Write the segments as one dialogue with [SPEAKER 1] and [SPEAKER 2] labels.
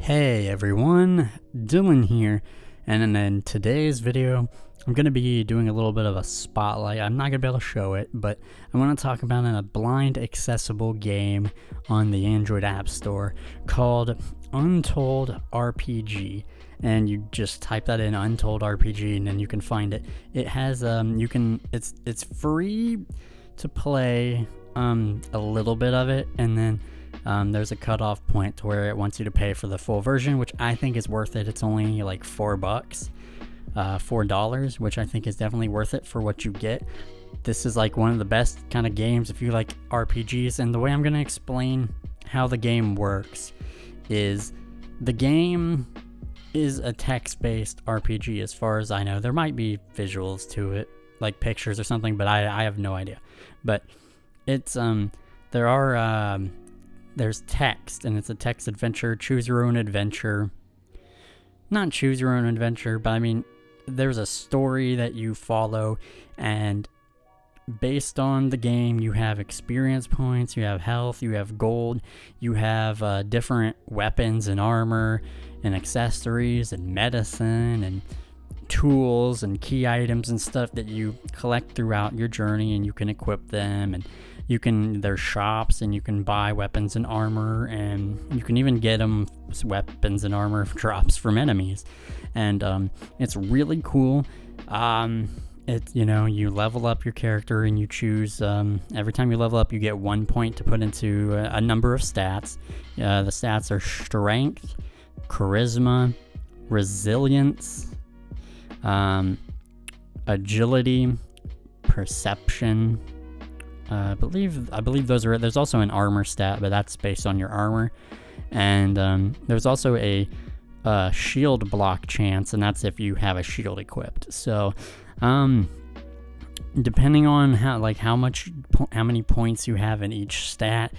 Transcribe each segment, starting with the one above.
[SPEAKER 1] Hey everyone, Dylan here, and in today's video, I'm going to be doing a little bit of a spotlight. I'm not going to be able to show it, but I want to talk about a blind accessible game on the Android App Store called Untold RPG. And you just type that in, Untold RPG, and then you can find it. It has it's free to play a little bit of it, and then there's a cutoff point to where it wants you to pay for the full version, which I think is worth it. It's only like $4, $4, which I think is definitely worth it for what you get. This is like one of the best kind of games if you like RPGs, and the way I'm going to explain how the game works is the game is a text-based RPG as far as I know. There might be visuals to it, like pictures or something, but I have no idea. But it's there's text, and it's a text adventure, choose your own adventure. Not choose your own adventure, but I mean, there's a story that you follow, and based on the game, you have experience points, you have health, you have gold, you have different weapons and armor and accessories and medicine and tools and key items and stuff that you collect throughout your journey, and you can equip them, and there's shops, and you can buy weapons and armor, and you can even get them weapons and armor drops from enemies, and it's really cool. You level up your character, and you choose every time you level up, you get 1 point to put into a number of stats. The stats are strength, charisma, resilience, agility, perception. I believe those are it. There's also an armor stat, but that's based on your armor. And there's also a shield block chance, and that's if you have a shield equipped. So, depending on how many points you have in each stat,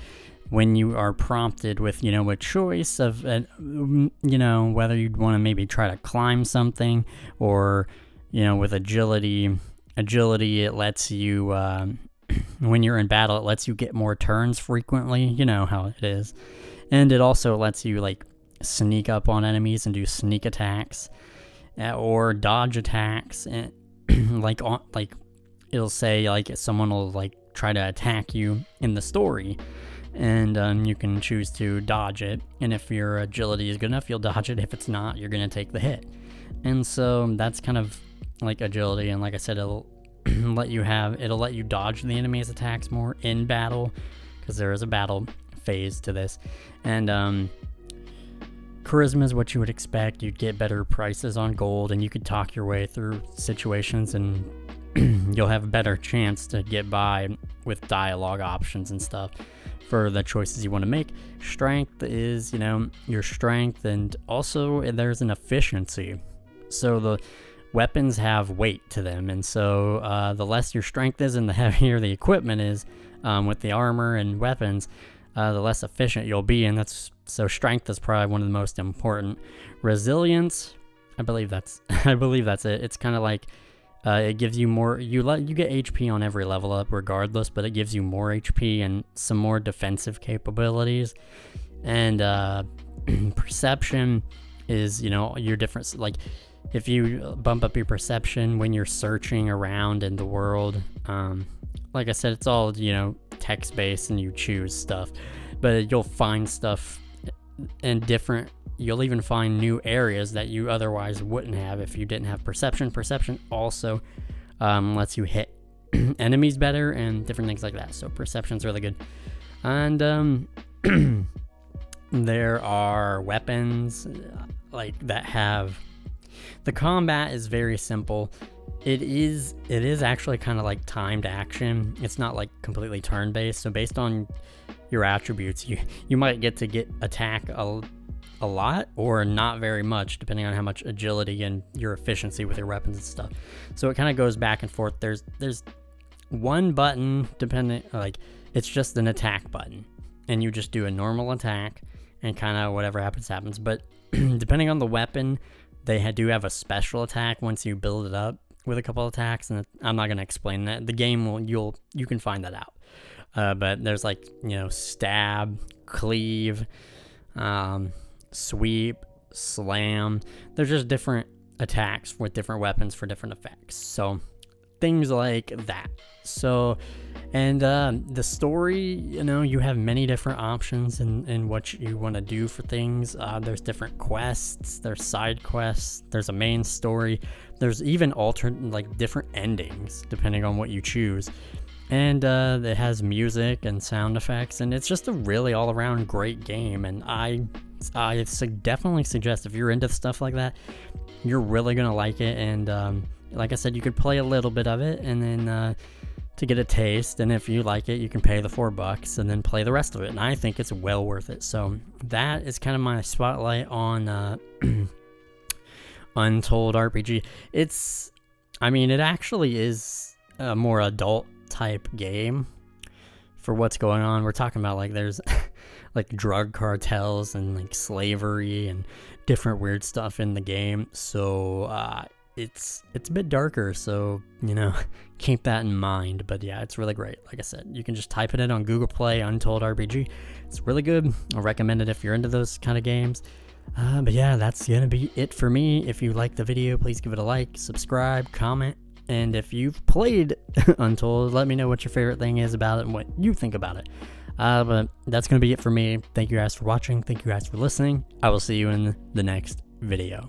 [SPEAKER 1] when you are prompted with a choice of whether you'd want to maybe try to climb something, or with agility it lets you when you're in battle, it lets you get more turns frequently. You know how it is. And it also lets you sneak up on enemies and do sneak attacks, or dodge attacks, and it'll say someone will try to attack you in the story, and you can choose to dodge it, and if your agility is good enough, you'll dodge it. If it's not, you're gonna take the hit. And so that's kind of like agility, and like I said, it'll let you dodge the enemy's attacks more in battle, because there is a battle phase to this. And charisma is what you would expect. You'd get better prices on gold, and you could talk your way through situations, and you'll have a better chance to get by with dialogue options and stuff for the choices you want to make. Strength is your strength, and also there's an efficiency. So the weapons have weight to them, and so the less your strength is and the heavier the equipment is with the armor and weapons, the less efficient you'll be. And so strength is probably one of the most important. Resilience, I believe that's it. It's kind of like it gives you more. You get HP on every level up regardless, but it gives you more HP and some more defensive capabilities. And perception is your difference. If you bump up your perception when you're searching around in the world, like I said, it's all text-based, and you choose stuff, but you'll find stuff in you'll even find new areas that you otherwise wouldn't have if you didn't have perception. Perception also lets you hit enemies better and different things like that, so perception's really good. And there are weapons that have... The combat is very simple. It is actually kind of like timed action. It's not completely turn-based. So based on your attributes, you might get attack a lot or not very much, depending on how much agility and your efficiency with your weapons and stuff. So it kind of goes back and forth. There's one button, it's just an attack button, and you just do a normal attack, and kind of whatever happens. But depending on the weapon, they do have a special attack once you build it up with a couple attacks, and I'm not going to explain that. The game you can find that out. But there's stab, cleave, sweep, slam. There's just different attacks with different weapons for different effects. So things like that. So, and the story, you have many different options in what you want to do for things. There's different quests, there's side quests, there's a main story, there's even different endings depending on what you choose. And it has music and sound effects, and it's just a really all-around great game. And I definitely suggest, if you're into stuff like that, you're really gonna like it. And like I said, you could play a little bit of it, and then to get a taste. And if you like it, you can pay the $4 and then play the rest of it. And I think it's well worth it. So that is kind of my spotlight on Untold RPG. It actually is a more adult type game for what's going on. We're talking about there's like drug cartels and like slavery and different weird stuff in the game. So it's a bit darker, so keep that in mind. But yeah, it's really great. Like I said, you can just type it in on Google Play, Untold RPG. It's really good. I'll recommend it if you're into those kind of games. But yeah, that's gonna be it for me. If you like the video, please give it a like, subscribe, comment. And if you've played Untold, let me know what your favorite thing is about it and what you think about it. But that's going to be it for me. Thank you guys for watching. Thank you guys for listening. I will see you in the next video.